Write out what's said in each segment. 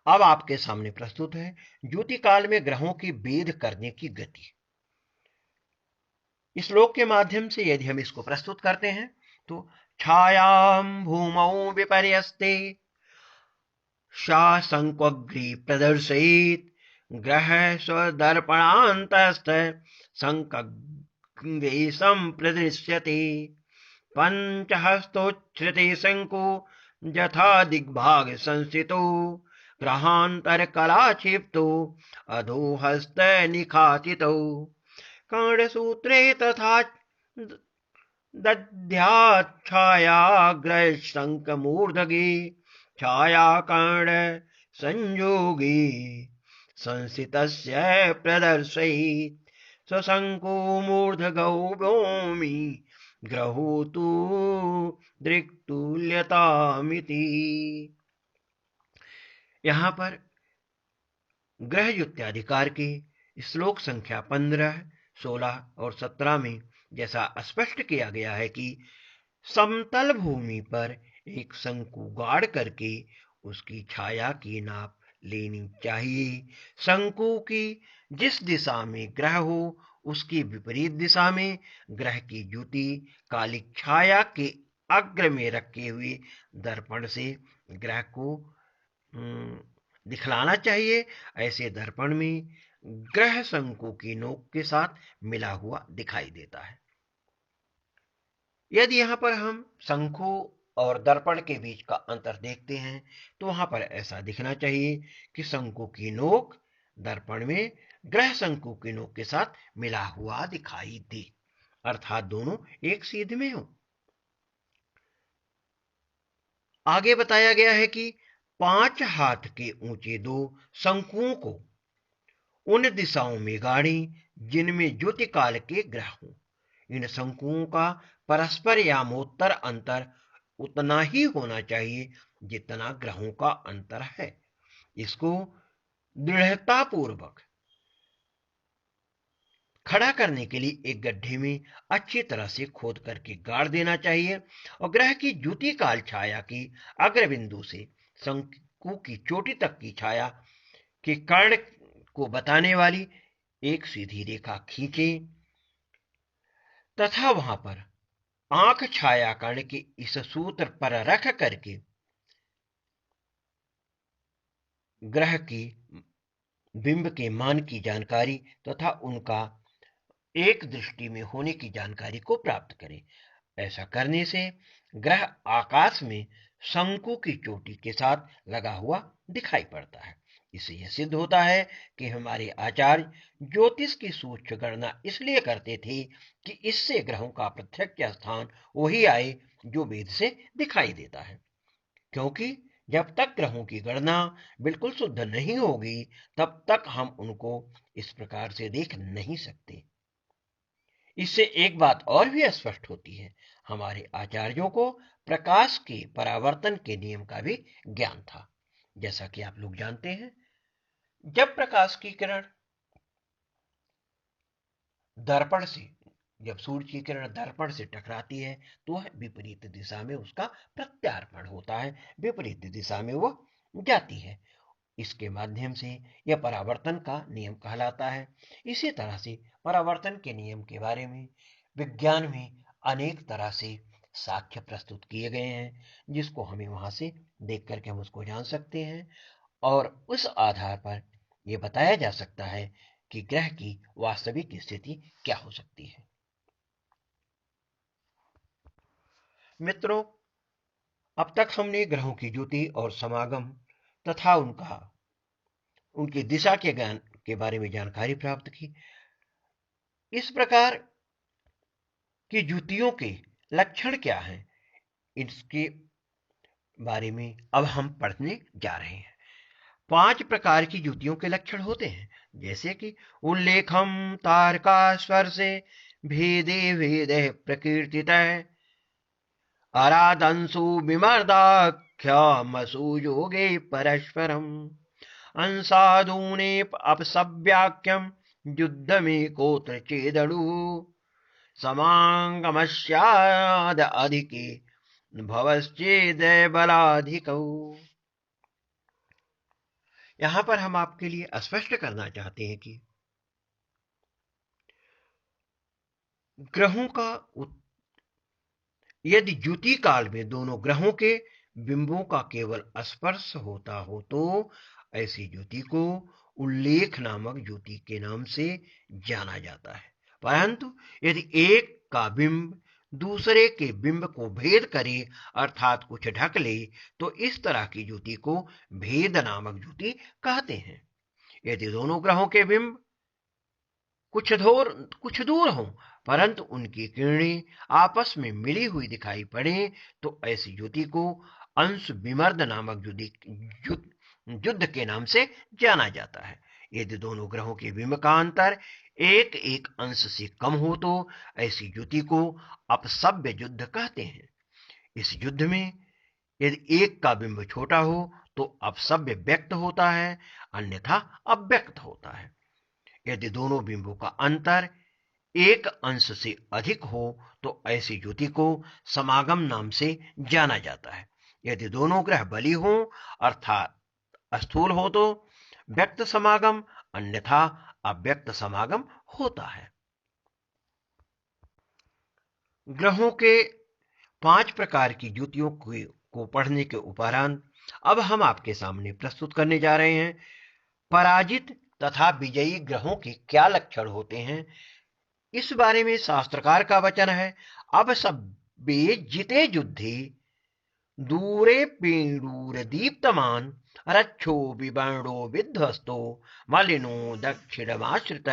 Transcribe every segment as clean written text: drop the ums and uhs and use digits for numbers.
अब आपके सामने प्रस्तुत है ज्योति काल में ग्रहों की भेद करने की गति। इस श्लोक के माध्यम से यदि हम इसको प्रस्तुत करते हैं तो छायां भूमौ विपर्यस्ते शासंक्वग्री प्रदर्शयित ग्रह स्वदर्पणान्तस्थ संकग्रे संप्रदृश्यते पंचहस्तोच्छ्रिते शंको यथा दिग्भाग संस्थितो ग्रहांतरकलाक्षिप्तो अधोहस्त निखातितो कर्णसूत्रे तथा दध्याच्छायाग्रशंकमूर्धगे छायाकर्ण संयोगी संस्थितस्य प्रदर्शयेत् स्वशंकुमूर्धगौ भूमि ग्रहोतु दृक्तुल्यतामिति। यहाँ पर ग्रह युक्त्याधिकार के श्लोक संख्या 15, 16 और 17 में जैसा स्पष्ट किया गया है कि समतल भूमि पर एक शंकु गाड़ करके उसकी छाया की नाप लेनी चाहिए। शंकु की जिस दिशा में ग्रह हो उसकी विपरीत दिशा में ग्रह की ज्योति कालिक छाया के अग्र में रखे हुए दर्पण से ग्रह को दिखलाना चाहिए। ऐसे दर्पण में ग्रह शंकु की नोक के साथ मिला हुआ दिखाई देता है। यदि यहां पर हम शंकु और दर्पण के बीच का अंतर देखते हैं तो वहां पर ऐसा दिखना चाहिए कि शंकु की नोक दर्पण में ग्रह शंकु की नोक के साथ मिला हुआ दिखाई दे, अर्थात दोनों एक सीध में हो। आगे बताया गया है कि 5 हाथ के ऊंचे 2 शंकुओं को उन दिशाओं में गाड़ें जिनमें ज्योति काल के ग्रह हों। इन शंकुओं का परस्पर यामोत्तर अंतर उतना ही होना चाहिए जितना ग्रहों का अंतर है। इसको दृढ़तापूर्वक खड़ा करने के लिए एक गड्ढे में अच्छी तरह से खोद करके गाड़ देना चाहिए और ग्रह की ज्योति काल छाया की अग्र बिंदु से शंकु की चोटी तक की छाया के कर्ण को बताने वाली एक सीधी रेखा खींचें तथा वहां पर आंख छाया कर्ण के इस सूत्र पर रख करके ग्रह की बिंब के मान की जानकारी तथा उनका एक दृष्टि में होने की जानकारी को प्राप्त करें। ऐसा करने से ग्रह आकाश में शंकु की चोटी के साथ लगा हुआ दिखाई पड़ता है। इससे यह सिद्ध होता है कि हमारे आचार्य ज्योतिष की सूक्ष्म गणना इसलिए करते थे कि इससे ग्रहों का प्रत्यक्ष स्थान वही आए जो वेद से दिखाई देता है, क्योंकि जब तक ग्रहों की गणना बिल्कुल शुद्ध नहीं होगी तब तक हम उनको इस प्रकार से देख नहीं सकते। इससे एक बात और भी स्पष्ट होती है, हमारे आचार्यों को प्रकाश के परावर्तन के नियम का भी ज्ञान था। जैसा कि आप लोग जानते हैं, जब प्रकाश की किरण दर्पण से जब सूर्य की किरण दर्पण से टकराती है तो वह विपरीत दिशा में उसका प्रत्यार्पण होता है, विपरीत दिशा में वह जाती है। इसके माध्यम से यह परावर्तन का नियम कहलाता है। इसी तरह से परावर्तन के नियम के बारे में विज्ञान में अनेक तरह से साक्ष्य प्रस्तुत किए गए हैं, जिसको हमें वहां से देख करके हम उसको जान सकते हैं और उस आधार पर यह बताया जा सकता है कि ग्रह की वास्तविक स्थिति क्या हो सकती है। मित्रों, अब तक हमने ग्रहों की ज्योति और समागम तथा उनकी दिशा के ज्ञान के बारे में जानकारी प्राप्त की। इस प्रकार की ज्योतियों के लक्षण क्या हैं, इसके बारे में अब हम पढ़ने जा रहे हैं। 5 प्रकार की ज्योतियों के लक्षण होते हैं, जैसे कि उल्लेखम तारका स्वर से भेदे भेदे प्रकीर्तितः आरादंसु विमर्दाख्यमसु योगे परस्परम् अंसादूने अपसव्याख्यम युद्ध में कोत्र चेदड़ु समांगमस्याद अधिके भवश्चेद बलाधिकौ। यहां पर हम आपके लिए स्पष्ट करना चाहते हैं कि ग्रहों का यदि ज्योति काल में दोनों ग्रहों के बिंबों का केवल स्पर्श होता हो तो ऐसी ज्योति को उल्लेख नामक ज्योति के नाम से जाना जाता है। परंतु यदि एक का बिंब दूसरे के बिंब को भेद करे अर्थात कुछ ढक ले तो इस तरह की ज्योति को भेद नामक ज्योति कहते हैं। यदि दोनों ग्रहों के बिंब कुछ दूर हों परंतु उनकी किरणें आपस में मिली हुई दिखाई पड़े तो ऐसी ज्योति को अंश विमर्द नामक युद्ध के नाम से जाना जाता है। यदि दोनों ग्रहों के बिंब का अंतर एक एक अंश से कम हो तो ऐसी ज्योति को अपसव्य युद्ध कहते हैं। इस युद्ध में यदि एक का बिंब छोटा हो तो अपसव्य व्यक्त होता है अन्यथा अव्यक्त होता है। यदि दोनों बिंबों का अंतर एक अंश से अधिक हो तो ऐसी ज्योति को समागम नाम से जाना जाता है। यदि दोनों ग्रह बली हो अर्थात स्थूल हो तो व्यक्त समागम अन्यथा अव्यक्त समागम होता है। ग्रहों के 5 प्रकार की ज्योतियों को पढ़ने के उपरांत अब हम आपके सामने प्रस्तुत करने जा रहे हैं पराजित तथा विजयी ग्रहों के क्या लक्षण होते हैं। इस बारे में शास्त्रकार का वचन है, अब सब्बे जिते युद्धे दूरे पेड़ूरदीप्तमान रक्षो विवर्णो विध्वस्तो मलिनो दक्षिणमाश्रित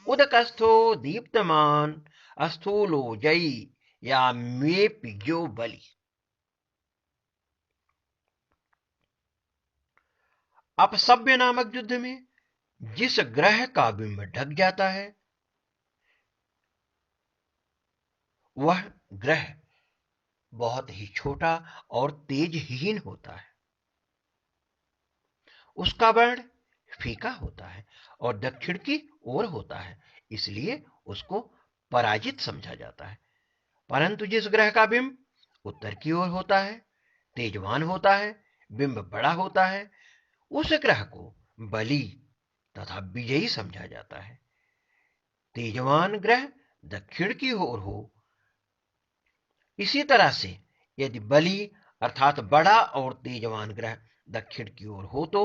उदकस्थो दीप्तमान स्थूलो जयी या मेपियो बलि। अपसव्य नामक युद्ध में जिस ग्रह का बिंब ढक जाता है वह ग्रह बहुत ही छोटा और तेजहीन होता है। उसका वर्ण फीका होता है और दक्षिण की ओर होता है, इसलिए उसको पराजित समझा जाता है। परंतु जिस ग्रह का बिंब उत्तर की ओर होता है, तेजवान होता है, बिंब बड़ा होता है, उस ग्रह को बली तथा विजयी समझा जाता है। तेजवान ग्रह दक्षिण की ओर हो, इसी तरह से यदि बली अर्थात बड़ा और तेजवान ग्रह दक्षिण की ओर हो तो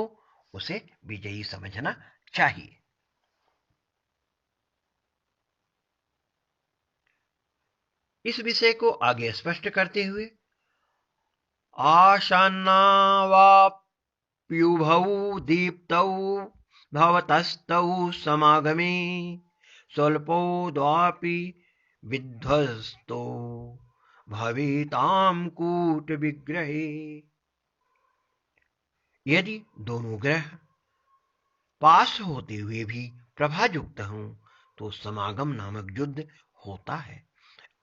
उसे विजयी समझना चाहिए। इस विषय को आगे स्पष्ट करते हुए आशान्नावाप्युभौ दीप्तौ भवतस्तौ समागमे स्वल्पोद्वापि विध्वस्तो भवेताम कूट विग्रहे। यदि दोनों ग्रह पास होते हुए भी प्रभायुक्त हों तो समागम नामक युद्ध होता है,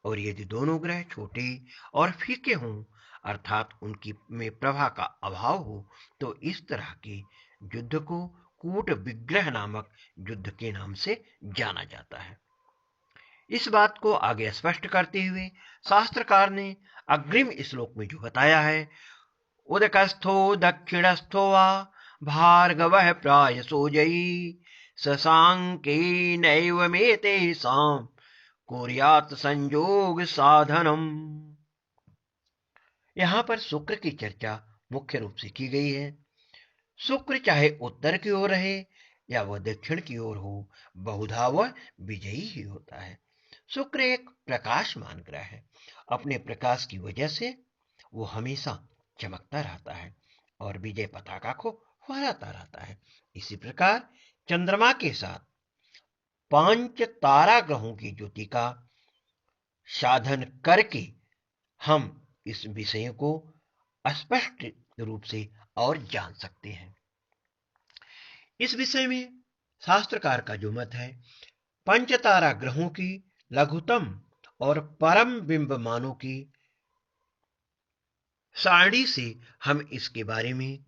और यदि दोनों ग्रह छोटे और फीके हों अर्थात उनकी में प्रभा का अभाव हो तो इस तरह के युद्ध को कूट विग्रह नामक युद्ध के नाम से जाना जाता है। इस बात को आगे स्पष्ट करते हुए शास्त्रकार ने अग्रिम श्लोक में जो बताया है, उदकस्थो दक्षिणस्थो वा भार्गवः प्रायसो जयी शशांकेनैवमेतेषां कुर्यात् संयोग साधनम। यहां पर शुक्र की चर्चा मुख्य रूप से की गई है। शुक्र चाहे उत्तर की ओर रहे या वह दक्षिण की ओर हो, बहुधा वह विजयी ही होता है। शुक्र एक प्रकाशमान ग्रह है, अपने प्रकाश की वजह से वो हमेशा चमकता रहता है और विजय पताका को फहराता रहता है। इसी प्रकार चंद्रमा के साथ 5 तारा ग्रहों की ज्योति का साधन करके हम इस विषय को स्पष्ट रूप से और जान सकते हैं। इस विषय में शास्त्रकार का जो मत है, पंचतारा ग्रहों की लघुतम और परम बिंब मानों की सारणी से हम इसके बारे में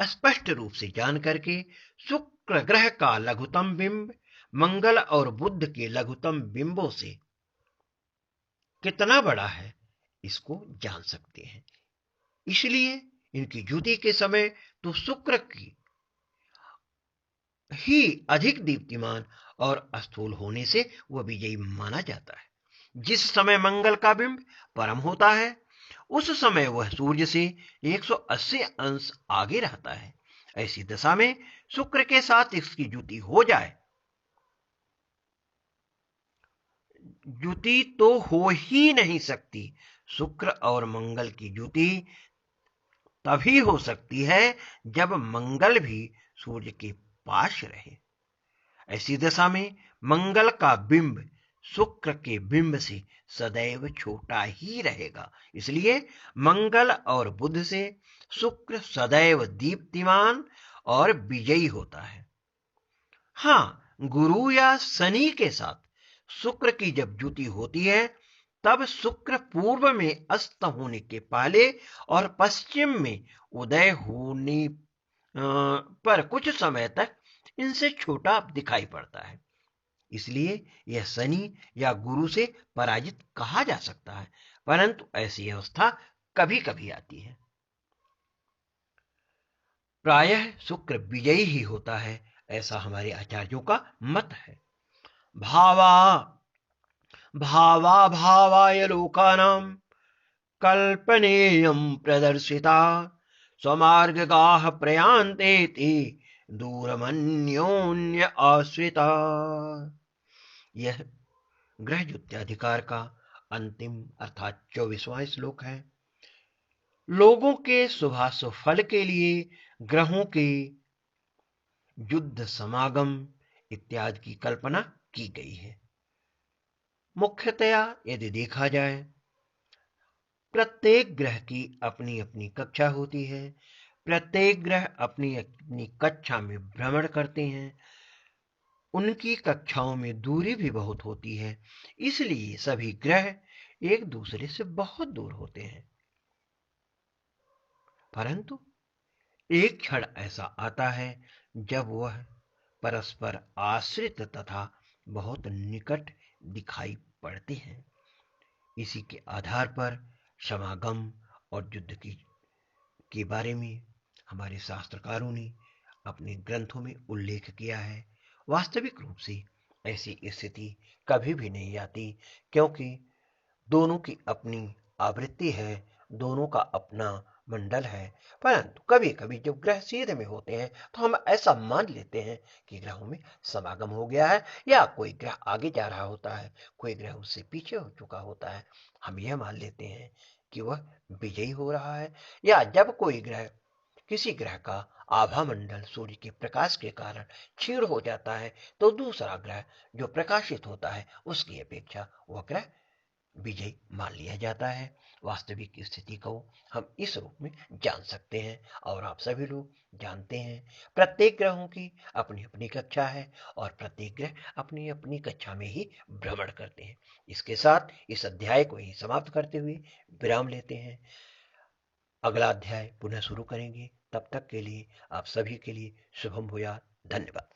स्पष्ट रूप से जान करके शुक्र ग्रह का लघुतम बिंब मंगल और बुध के लघुतम बिंबों से कितना बड़ा है इसको जान सकते हैं। इसलिए इनकी ज्योति के समय तो शुक्र की ही अधिक दीप्तिमान और स्थूल होने से वह विजयी माना जाता है। जिस समय मंगल का बिंब परम होता है, उस समय वह सूर्य से 180 अंश आगे रहता है। ऐसी दशा में शुक्र के साथ इसकी युति हो जाए, युति तो हो ही नहीं सकती। शुक्र और मंगल की युति तभी हो सकती है जब मंगल भी सूर्य के पास रहे। ऐसी दशा में मंगल का बिंब शुक्र के बिंब से सदैव छोटा ही रहेगा। इसलिए मंगल और बुध से शुक्र सदैव दीप्तिमान और विजयी होता है। हाँ, गुरु या शनि के साथ शुक्र की जब युति होती है, तब शुक्र पूर्व में अस्त होने के पहले और पश्चिम में उदय होने पर कुछ समय तक इनसे छोटा दिखाई पड़ता है। इसलिए यह शनि या गुरु से पराजित कहा जा सकता है, परंतु ऐसी अवस्था कभी कभी आती है। प्रायः शुक्र विजयी ही होता है, ऐसा हमारे आचार्यों का मत है। भावा भावा भावाय लोकानां कल्पनेयं प्रदर्शिता स्वमार्गगाः प्रयान्तेति दूरमन्योन्य आश्रिता। यह ग्रह युत्याधिकार का अंतिम अर्थात 24वां श्लोक है। लोगों के शुभाशुभ फल के लिए ग्रहों के युद्ध समागम इत्यादि की कल्पना की गई है। मुख्यतया यदि देखा जाए, प्रत्येक ग्रह की अपनी अपनी कक्षा होती है। प्रत्येक ग्रह अपनी अपनी कक्षा में भ्रमण करते हैं। उनकी कक्षाओं में दूरी भी बहुत होती है, इसलिए सभी ग्रह एक दूसरे से बहुत दूर होते हैं। परंतु एक क्षण ऐसा आता है जब वह परस्पर आश्रित तथा बहुत निकट दिखाई पड़ते हैं। इसी के आधार पर समागम और युद्ध के बारे में हमारे शास्त्रकारों ने अपने ग्रंथों में उल्लेख किया है। वास्तविक रूप से ऐसी स्थिति कभी भी नहीं आती, क्योंकि दोनों की अपनी आवृत्ति है, दोनों का अपना मंडल है। परंतु कभी कभी जब ग्रह सीधे में होते हैं तो हम ऐसा मान लेते हैं कि ग्रहों में समागम हो गया है, या कोई ग्रह आगे जा रहा होता है, कोई ग्रह उससे पीछे हो चुका होता है। हम यह मान लेते हैं कि वह विजयी हो रहा है। या जब कोई ग्रह, किसी ग्रह का आभा मंडल सूर्य के प्रकाश के कारण क्षीण हो जाता है, तो दूसरा ग्रह जो प्रकाशित होता है उसकी अपेक्षा वह ग्रह विजयी मान लिया जाता है। वास्तविक स्थिति को हम इस रूप में जान सकते हैं, और आप सभी लोग जानते हैं। प्रत्येक ग्रहों की अपनी अपनी कक्षा है और प्रत्येक ग्रह अपनी अपनी कक्षा में ही भ्रमण करते हैं। इसके साथ इस अध्याय को ही समाप्त करते हुए विराम लेते हैं। अगला अध्याय पुनः शुरू करेंगे। तब तक के लिए आप सभी के लिए शुभम भूयात। धन्यवाद।